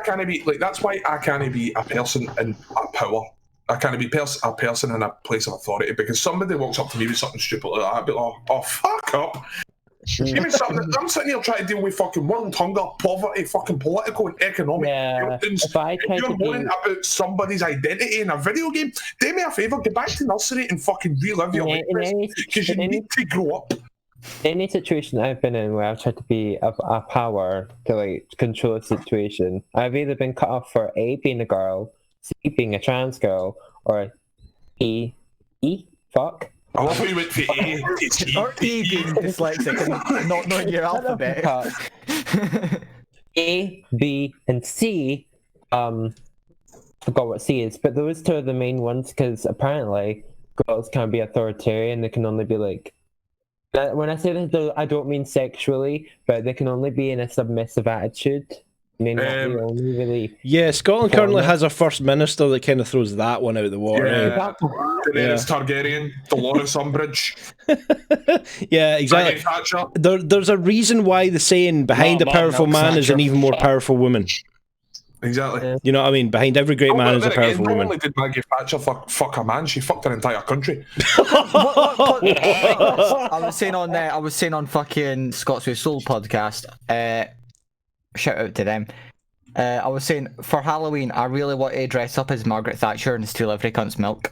can't be a person in a power. I can't be a person in a place of authority, because somebody walks up to me with something stupid like that, I'd be like, oh fuck up. Give me something. I'm sitting here trying to deal with fucking world hunger, poverty, fucking political and economic buildings. If I try You're to worrying about somebody's identity in a video game. Do me a favour, get back to nursery and fucking relive your life, because you need to grow up. Any situation I've been in where I've tried to be a power to like control a situation, I've either been cut off for A, being a girl, C, being a trans girl, or E, fuck. I love how you went for A to T. Or E being dyslexic and not knowing your alphabet. A, B, and C, forgot what C is, but those two are the main ones, because apparently girls can't be authoritarian, they can only be like, when I say this, I don't mean sexually, but they can only be in a submissive attitude. May not be only really. Yeah, Scotland currently has a first minister that kind of throws that one out of the water. Yeah, Daenerys Targaryen, Dolores Umbridge. Yeah, exactly. There's a reason why the saying "behind a powerful man is an even more powerful woman." Exactly. You know what I mean? Behind every great man is a powerful woman. Not only did Maggie Thatcher fuck a man, she fucked an entire country. I was saying on fucking Scots with Soul podcast. Shout out to them. I was saying for Halloween, I really want to dress up as Margaret Thatcher and steal every cunt's milk.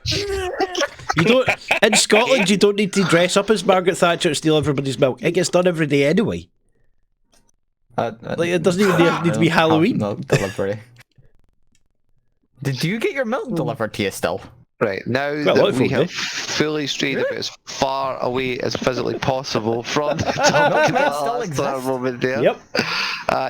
You don't in Scotland. You don't need to dress up as Margaret Thatcher to steal everybody's milk. It gets done every day anyway. Like it doesn't even need to be Halloween. Milk delivery. Did you get your milk delivered to you still? Right, now that we have fully strayed about as far away as physically possible from the topic of the moment there. Yep.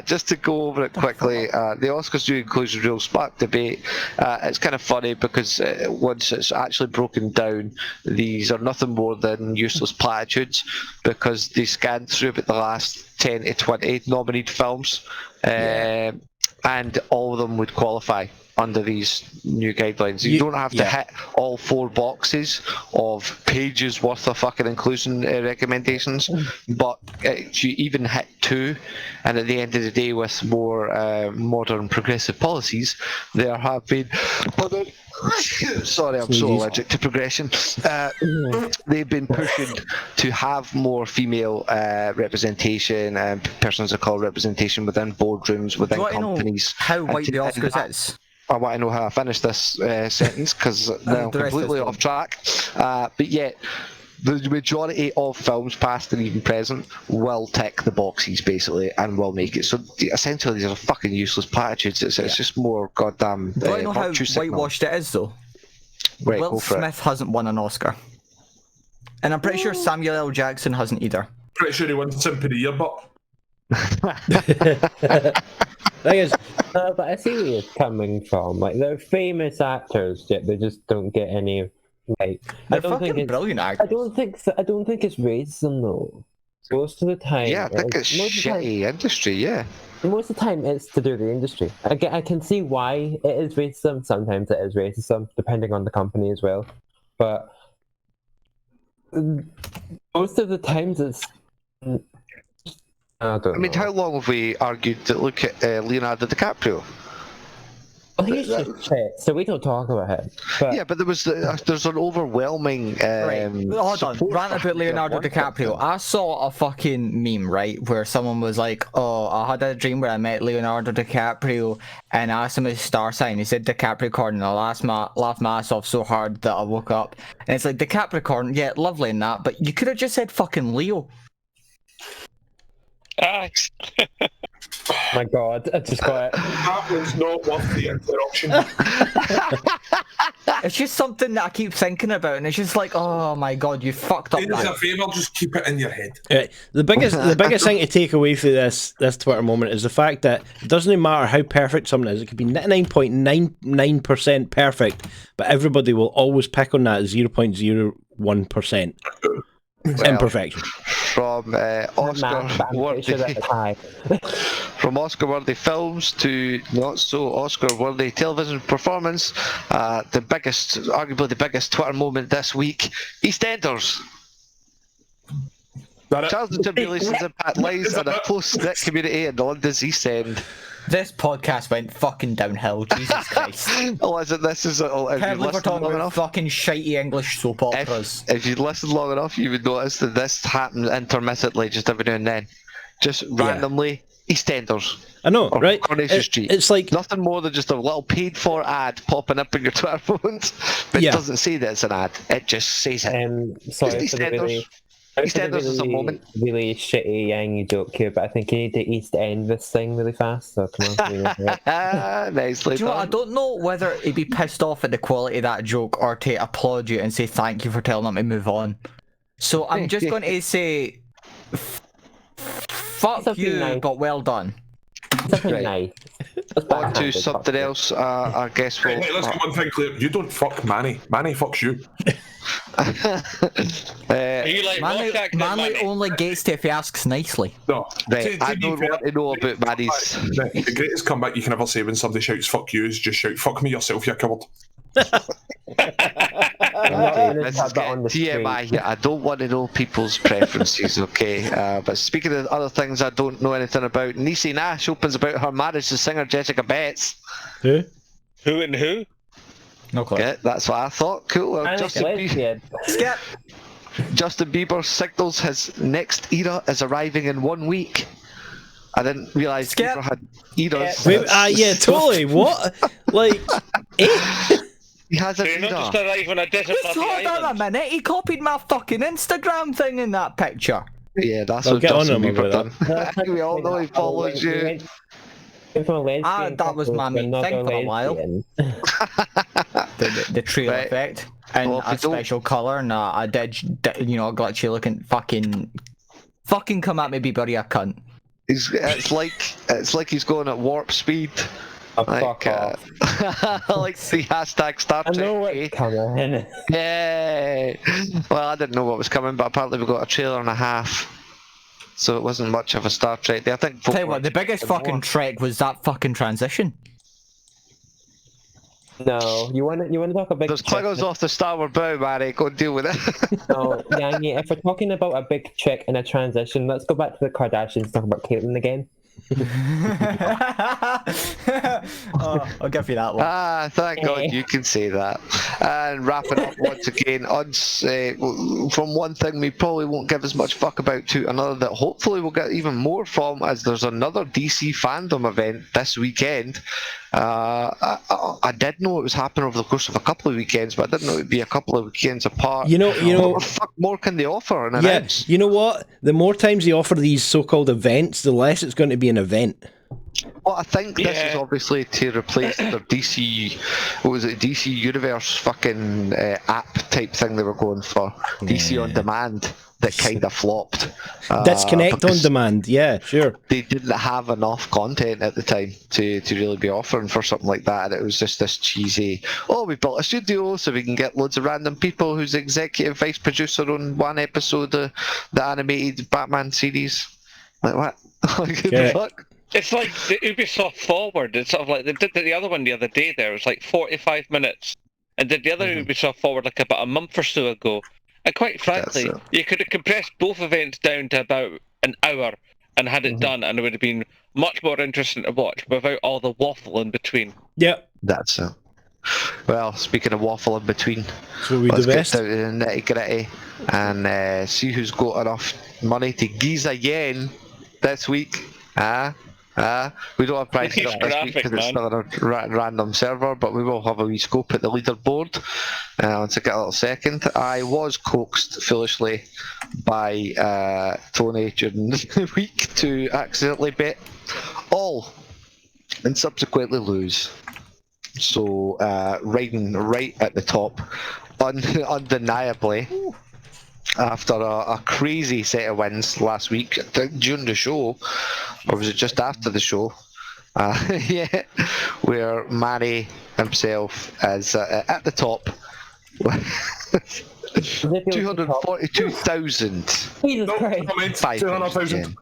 Just to go over it quickly, the Oscars due inclusion rules sparked debate. It's kind of funny because once it's actually broken down, these are nothing more than useless platitudes, because they scanned through about the last 10 to 20 nominated films, and all of them would qualify under these new guidelines. You don't have to hit all 4 boxes of pages worth of fucking inclusion recommendations, but you even hit 2, and at the end of the day, with more modern progressive policies, there have been sorry, I'm so allergic to progression. They've been pushing to have more female representation and persons of colour representation within boardrooms, within companies. How white the Oscars is? I want to know how I finish this sentence, because now I'm completely off track. But yet, the majority of films, past and even present, will tick the boxes basically and will make it. So essentially, these are fucking useless platitudes. It's just more goddamn. Do I know how whitewashed it is though? Right, Will Smith hasn't won an Oscar, and I'm pretty sure Samuel L. Jackson hasn't either. Pretty sure he won Sympathy Year, but. But I see where you're coming from. Like, they're famous actors, yet they just don't get any. Like, I don't think it's brilliant actors. I don't think it's racism though. Most of the time, I think it's shitty industry. Yeah. Most of the time, it's to do with the industry. I can see why it is racism. Sometimes it is racism, depending on the company as well. But most of the times, it's. I mean, how long have we argued that look at Leonardo DiCaprio? Well, he's just shit, so we don't talk about him. But... Yeah, but there's an overwhelming. Hold on, rant about Leonardo DiCaprio. I saw a fucking meme, right, where someone was like, "Oh, I had a dream where I met Leonardo DiCaprio and I asked him his star sign. He said Capricorn, and I laughed my ass off so hard that I woke up." And it's like, the Capricorn, yeah, lovely and that, but you could have just said fucking Leo. My God, I just got it. That was not worth the interruption. It's just something that I keep thinking about, and it's just like, oh my God, you fucked up. Do us a favour, just keep it in your head. The biggest thing to take away from this Twitter moment is the fact that it doesn't matter how perfect something is. It could be 99.99% perfect, but everybody will always pick on that 0.01% imperfection. From Oscar-worthy films to not so Oscar-worthy television performance, arguably the biggest Twitter moment this week: EastEnders. Charles and Tribulations impact lies in a close-knit community in London's East End. This podcast went fucking downhill. Jesus Christ. Oh, is it? This is. Oh, if Can't you believe we're listen talking long about enough, fucking shitey English soap operas. if you listen long enough, you would notice that this happens intermittently, just every now and then, just randomly. EastEnders. I know, Or right? Coronation Street. It's like Nothing more than just a little paid-for ad popping up in your Twitter phones, but Yeah. it doesn't say that it's an ad. It just says it. Sorry It's for the really, EastEnders is a moment. really shitty yangy joke here, but I think you need to East End this thing really fast. So come on, can we go for it? Nicely Do you know what? I done. don't know whether he'd be pissed off at the quality of that joke or to applaud you and say thank you for telling him to move on. So I'm just going to say, fuck Something you, nice. but well done. Something Right. nice. On to something else. I guess we'll. Hey, let's get one thing clear. You don't fuck Manny. Manny fucks you. Are you like Rorschach then, Manly Manny? only gets to if he asks nicely. No. Right, I be don't fair, want to know about Manny's. the greatest comeback you can ever say when somebody shouts "fuck you" is just shout "fuck me yourself, you coward." This is getting TMI here. I don't want to know people's preferences, okay? But speaking of other things I don't know anything about, Niecy Nash opens about her marriage to singer Jessica Betts. who? Who and who? No clue. Yeah, that's what I thought. Cool. Well, And it's lesbian. Skip. Justin Bieber signals his next era is arriving in 1 week. I didn't realise Skip. Bieber had eras. Wait, yeah, totally. What? Like, He has So an you're not era. just arriving on a desert Just bloody hold on a island. minute. He copied my fucking Instagram thing in that picture. Yeah, that's I'll what get on Justin him Bieber about done. We all know he follows you. That was my main thing for a while. The trail Right. effect and Well, if a you don't- special colour. Nah, I did, you know, got you looking fucking come at me, Bieber, you cunt. It's like he's going at warp speed. Fuck off. Like the hashtag Star I Trek. know eh? what's coming. Yay! Well, I didn't know what was coming, but apparently we got a trailer and a half, so it wasn't much of a Star Trek. I think. Tell you what, the biggest fucking trek was that fucking transition. No, you want to talk a big. There's chick- Klingons off the starboard bow, Manny. Go and deal with it. No, Yangi, if we're talking about a big chick in a transition, let's go back to the Kardashians and talk about Caitlyn again. Oh, I'll give you that one. Thank God you can say that. And wrapping up once again, from one thing we probably won't give as much fuck about to another that hopefully we'll get even more from, as there's another DC fandom event this weekend. I did know it was happening over the course of a couple of weekends, but I didn't know it'd be a couple of weekends apart. You know. What the fuck more can they offer and Yeah, announce? you know what? The more times they offer these so-called events, the less it's going to be an event. Well, I think this is Yeah. obviously to replace their DC, what was it, DC Universe fucking app type thing they were going for. DC On Demand that kind of flopped. Disconnect on because demand. Yeah, sure. They didn't have enough content at the time to really be offering for something like that, and it was just this cheesy, oh, we built a studio so we can get loads of random people who's executive vice producer on one episode of the animated Batman series. Like, what? Like, the Yeah. fuck? It's like the Ubisoft Forward. It's sort of like they did the other one the other day there. It was like 45 minutes. And did the other Ubisoft Forward like about a month or so ago. And quite frankly, That's you could have compressed both events down to about an hour and had it done, and it would have been much more interesting to watch without all the waffle in between. Yeah, That's it. Well, speaking of waffle in between, so we do let's get best. down to the nitty gritty and see who's got enough money to geese a yen this week. We don't have prices He's up this week because graphic, it's still on a random server, but we will have a wee scope at the leaderboard once I get a little second. I was coaxed foolishly by Tony during the week to accidentally bet all and subsequently lose. So riding right at the top, undeniably, after a crazy set of wins last week during the show, or was it just after the show? Yeah, where Manny himself is at the top. 242,000. Jesus No, Christ. I meant 200,000.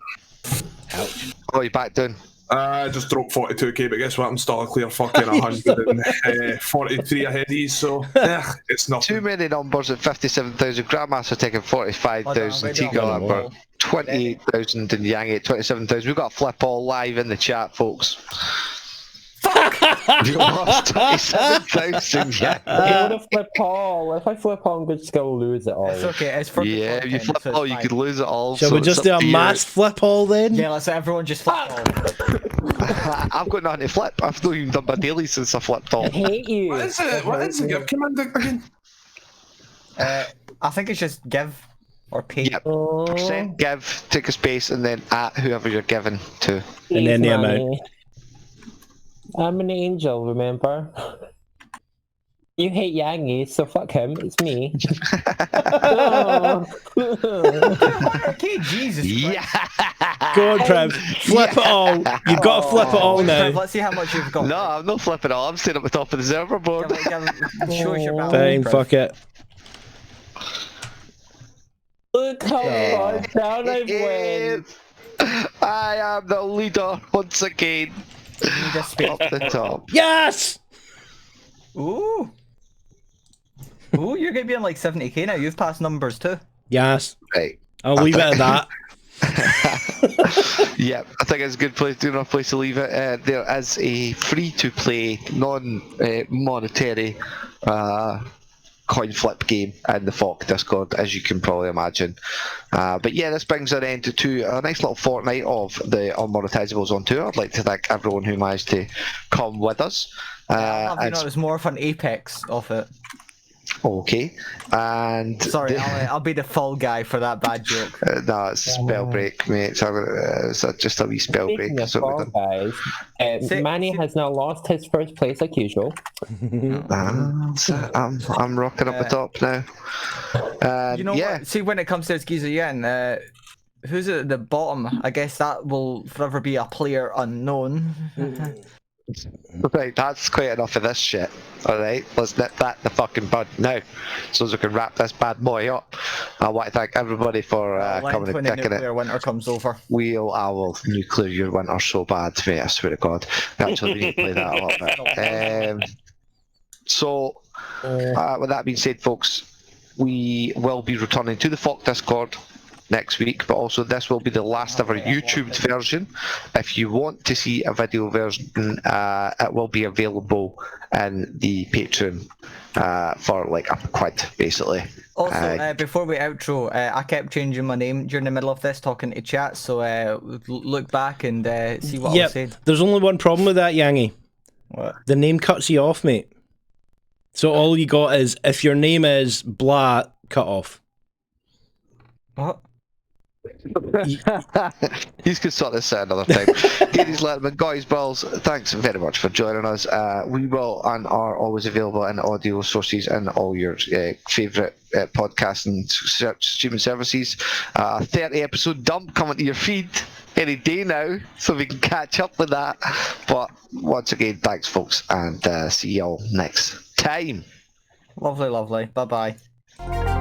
Oh, you back down? I just dropped 42k, but guess what? I'm still a clear fucking 143 ahead of you, so it's Too nothing. many numbers at 57,000. Grandmaster taking 45,000. Tiga Lambert 28,000 and Yang at 27,000. We've got a flip all live in the chat, folks. You lost 27,000, Yang. I would have flipped all. If I flip all, I'm just gonna lose it all. It's okay. It's for the Yeah, if you content, flip so it's all, you fine. could lose it all. Shall so we it's just up do a to you. mass flip all then? Yeah, let's everyone just flip all. I've got nothing to flip. I've not even done my daily since I flipped all. I hate you. What is it? What is the give command again? I think it's just give or pay. Yep. Percent give, take a space, and then at whoever you're giving to. And then the amount. I'm an angel, remember? You hate Yangi, so fuck him. It's me. Okay, Jesus Christ. Yeah! Go on, Trev. Flip it all. You've got to flip it all Trev, now. let's see how much you've got. No, I'm not flipping all. I'm staying at the top of the server board. Show us your balance. Fine, Trev. fuck it. Look how far down I've went. I am the leader once again. You need a space. Up the top. Yes! Ooh. Ooh, you're gonna be on like 70k now. You've passed numbers too. Yes. Right. I'll leave it at that. Yeah, I think it's a good place, enough place to leave it. There is a free-to-play, non-monetary coin flip game in the Falk Discord, as you can probably imagine. But yeah, this brings an end to a nice little fortnight of the Unmonetisables on tour. I'd like to thank everyone who managed to come with us. You know, it was more fun Apex off it. Okay, and Sorry, I'll be the fall guy for that bad joke. no, it's a spell break, mate. So it's just a wee spell break. Speaking of That's what we've fall done. guys, Manny has now lost his first place like usual. I'm rocking up the top now. You know yeah. what? See, when it comes to Skiza Yen, who's at the bottom? I guess that will forever be a player unknown. Right, that's quite enough of this shit. Alright, let's nip that in the fucking bud now, so as we can wrap this bad boy up. I want to thank everybody for coming when and the kicking nuclear it. winter comes over. I will nuclear your winter so bad, mate, I swear to God. Actually, we need to play that a little bit. So, with that being said, folks, we will be returning to the Falk Discord next week, but also this will be the last ever YouTube version. If you want to see a video version, it will be available in the Patreon for like £1, basically. Also, before we outro, I kept changing my name during the middle of this, talking to chat, so look back and see what I was saying. There's only one problem with that, Yangi. What? The name cuts you off, mate. So all you got is, if your name is blah, cut off. What? You can sort this out another time. Ladies, gentlemen, guys, balls, thanks very much for joining us. We will and are always available in audio sources and all your favourite podcasts and streaming services. 30 episode dump coming to your feed any day now, so we can catch up with that. But once again, thanks, folks, and see y'all next time. Lovely, lovely. Bye bye.